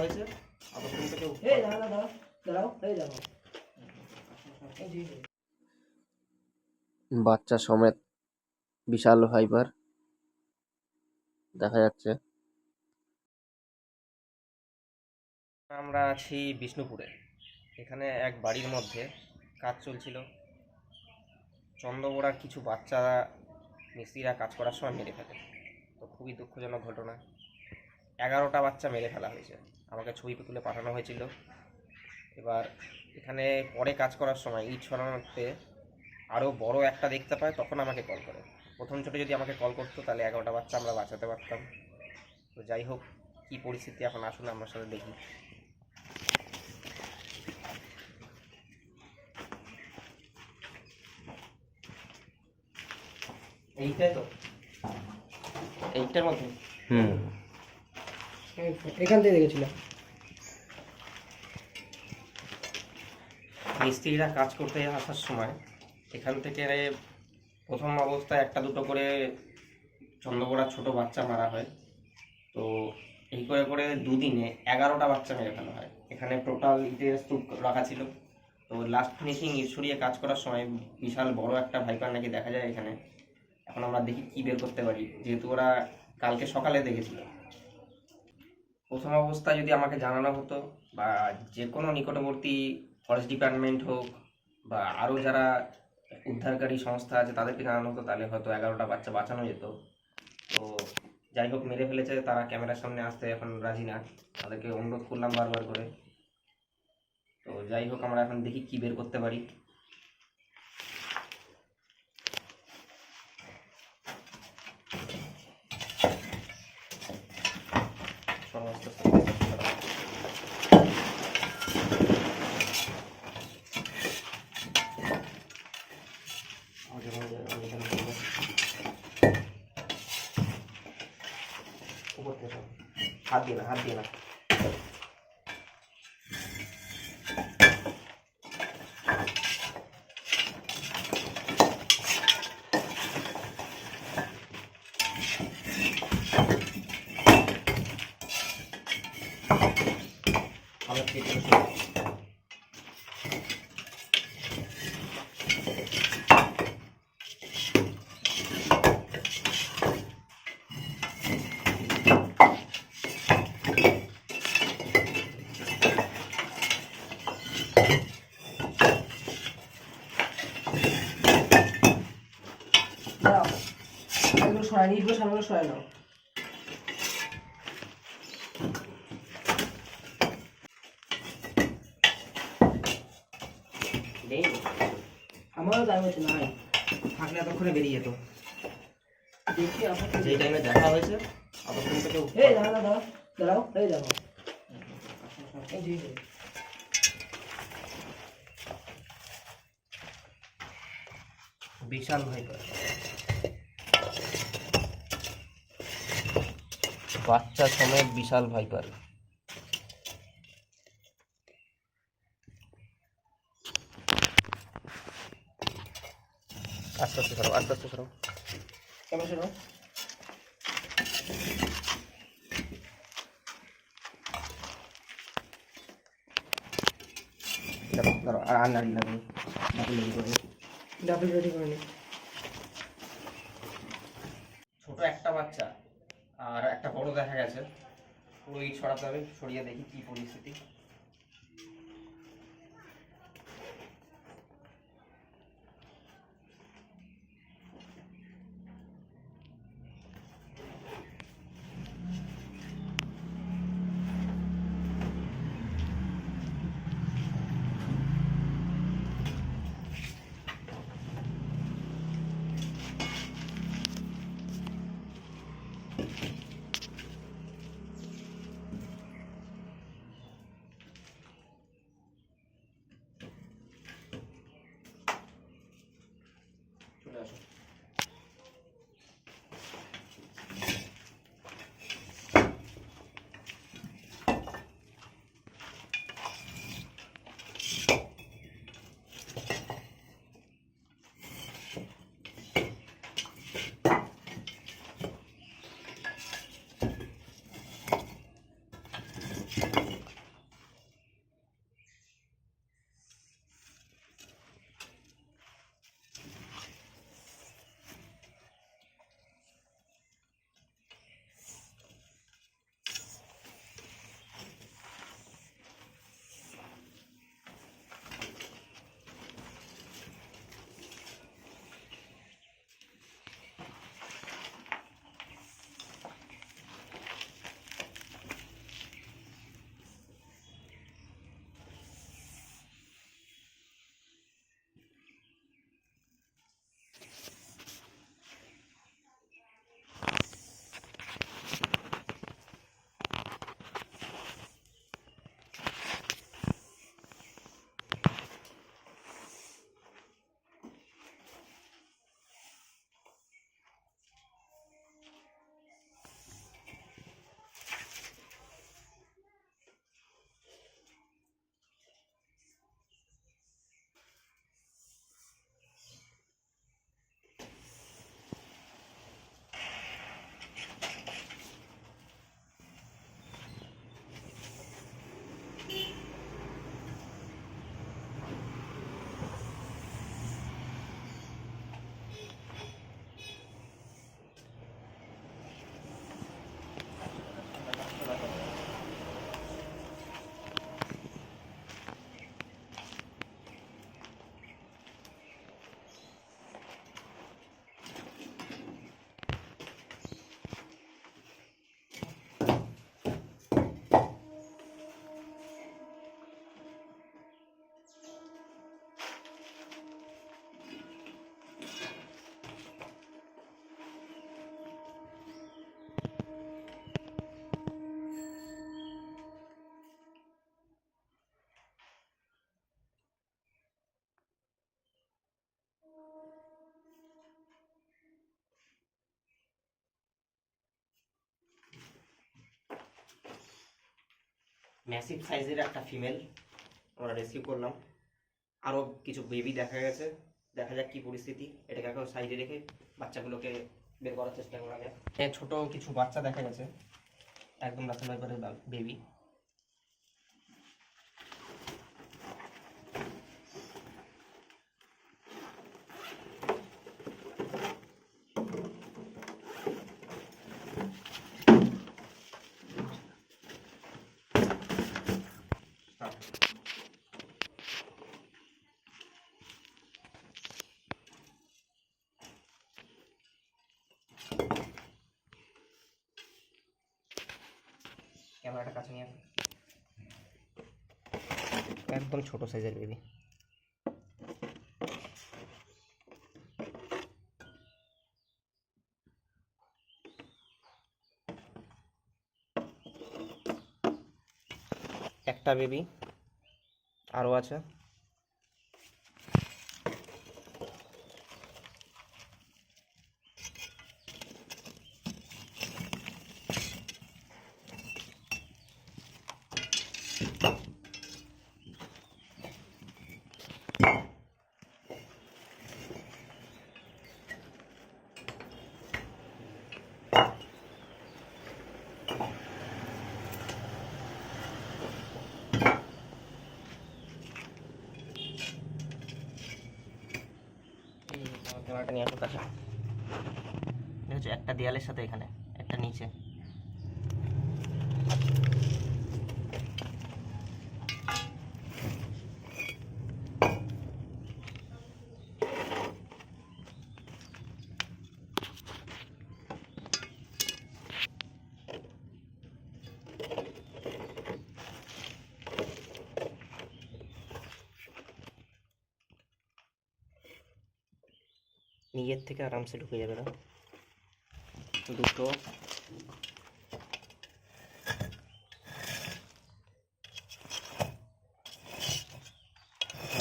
হয়েছে ততক্ষণ থেকে বাচ্চা সমেত বিশাল ভাইপার দেখা যাচ্ছে। আমরা আছি বিষ্ণুপুরে। এখানে এক বাড়ির মধ্যে কাজ চলছিল। চন্দ্রবোড়ার কিছু বাচ্চা মিস্ত্রিরা কাজ করার সময় মেরে ফেলে। তো খুবই দুঃখজনক ঘটনা। 11টা বাচ্চা মেরে ফেলা হয়েছে। আমাকে ছবি তুলে পাঠানো হয়েছিল। এবার এখানে পরে কাজ করার সময় ইট সরানোতে আরও বড় একটা দেখতে পায়, তখন আমাকে কল করে। প্রথম ছোটো যদি আমাকে কল করতো তাহলে 11টা বাচ্চা আমরা বাঁচাতে পারতাম। তো যাই হোক, কী পরিস্থিতি এখন আসুন আমার সাথে দেখি। এইটাই তো, এইটার মধ্যে এখান থেকে দেখেছিলাম। মিস্ত্রিরা কাজ করতে আসার সময় এখান থেকে প্রথম অবস্থায় একটা দুটো করে চন্দ্রবোড়ার ছোটো বাচ্চা মারা হয়। তো এই করে করে দুদিনে 11টা বাচ্চা মেরে ফেলা হয়। এখানে টোটাল ইটের স্তূপ রাখা ছিল। তো লাস্ট ফিনিশিং ইট সরিয়ে কাজ করার সময় বিশাল বড় একটা ভাইপার নাকি দেখা যায় এখানে। এখন আমরা দেখি কী বের করতে পারি, যেহেতু ওরা কালকে সকালে দেখেছিল। প্রথম অবস্থায় যদি আমাকে জানানো হতো, বা যে কোনো নিকটবর্তী ফরেস্ট ডিপার্টমেন্ট হোক বা আরও যারা উদ্ধারকারী সংস্থা আছে তাদেরকে জানানো হতো, তাহলে হয়তো 11টা বাচ্চা বাঁচানো যেত। তো যাই হোক, মেরে ফেলেছে। তারা ক্যামেরার সামনে আসতে এখন রাজি না, তাদেরকে অনুরোধ করলাম বারবার করে। তো যাই হোক, আমরা এখন দেখি কী বের করতে পারি। হাত দিয়ে না, হাত দিয়ে না। ইটগুলো সামনে সরাই নাও। আমারও দাম হচ্ছে না, থাকলে এতক্ষণে বেরিয়ে যেত। দেখি আপনার যে টাইমে দেখা হয়েছে ততক্ষণ থেকে এই দাঁড়াও, এই দেখো এই যে বিশাল ভাইপার, বাচ্চা সমেত বিশাল ভাইপার। আস্তে আস্তে সরো, আস্তে আস্তে সরো। কেমন শোনো? ধরো ধরো, আর নাড়ি লাগবে, ডাবল রেডি করে নি। ছোট একটা বাচ্চা আর একটা বড় দেখা গেছে। পুরো ইট সরাতে হবে, সরিয়ে দেখি কি পরিস্থিতি। ম্যাসিভ সাইজের একটা ফিমেল আমরা রেস্কিউ করলাম। আরও কিছু বেবি দেখা গেছে, দেখা যাক কি পরিস্থিতি। এটাকে এখন সাইডে রেখে বাচ্চাগুলোকে বের করার চেষ্টা করা যায়। ছোট কিছু বাচ্চা দেখা গেছে, একদম রাসেল ভাইপারের বেবি। ক্যামেরাটা কাছে নিয়ে আসো। একদম ছোট সাইজের বেবি। একটা বেবি আরও আছে। ক্যামেরাটা নিয়ে আসো কাছে। এটা হচ্ছে একটা দেয়ালের সাথে এখানে একটা নিচে। নিজের থেকে আরামসে ঢুকে যাবে না। দুটো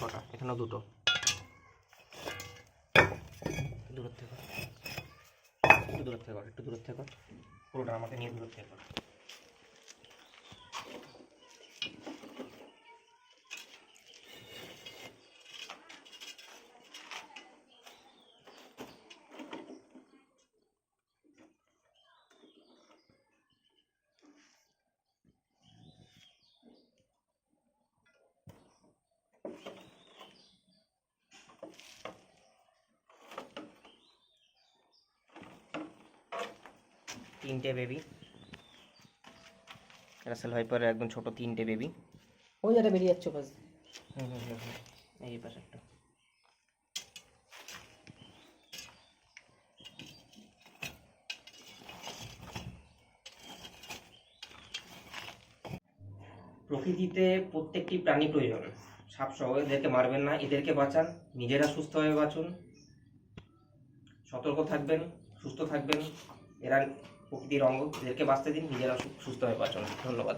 কটা, এখানেও দুটো। দূরের থেকে একটু দূরের থেকে একটু দূরের থেকে পুরোটা আমাকে নিয়ে দূরের থেকে। তিনটে বেবি, রাসেল ভাইপারের একদম ছোট তিনটে বেবি। ওই যেটা বেরিয়ে যাচ্ছে পাশ দিয়ে। এই পাশে একটা। প্রকৃতিতে প্রত্যেকটি প্রাণী প্রয়োজন, সাপ সহ এদেরকে মারবেন না, এদেরকে বাঁচান, নিজেরা সুস্থভাবে বাঁচুন, সতর্ক থাকবেন, সুস্থ থাকবেন। এরা প্রকৃতির অঙ্গ, এদেরকে বাঁচতে দিন, নিজেরা সুস্থভাবে বাঁচুন। ধন্যবাদ।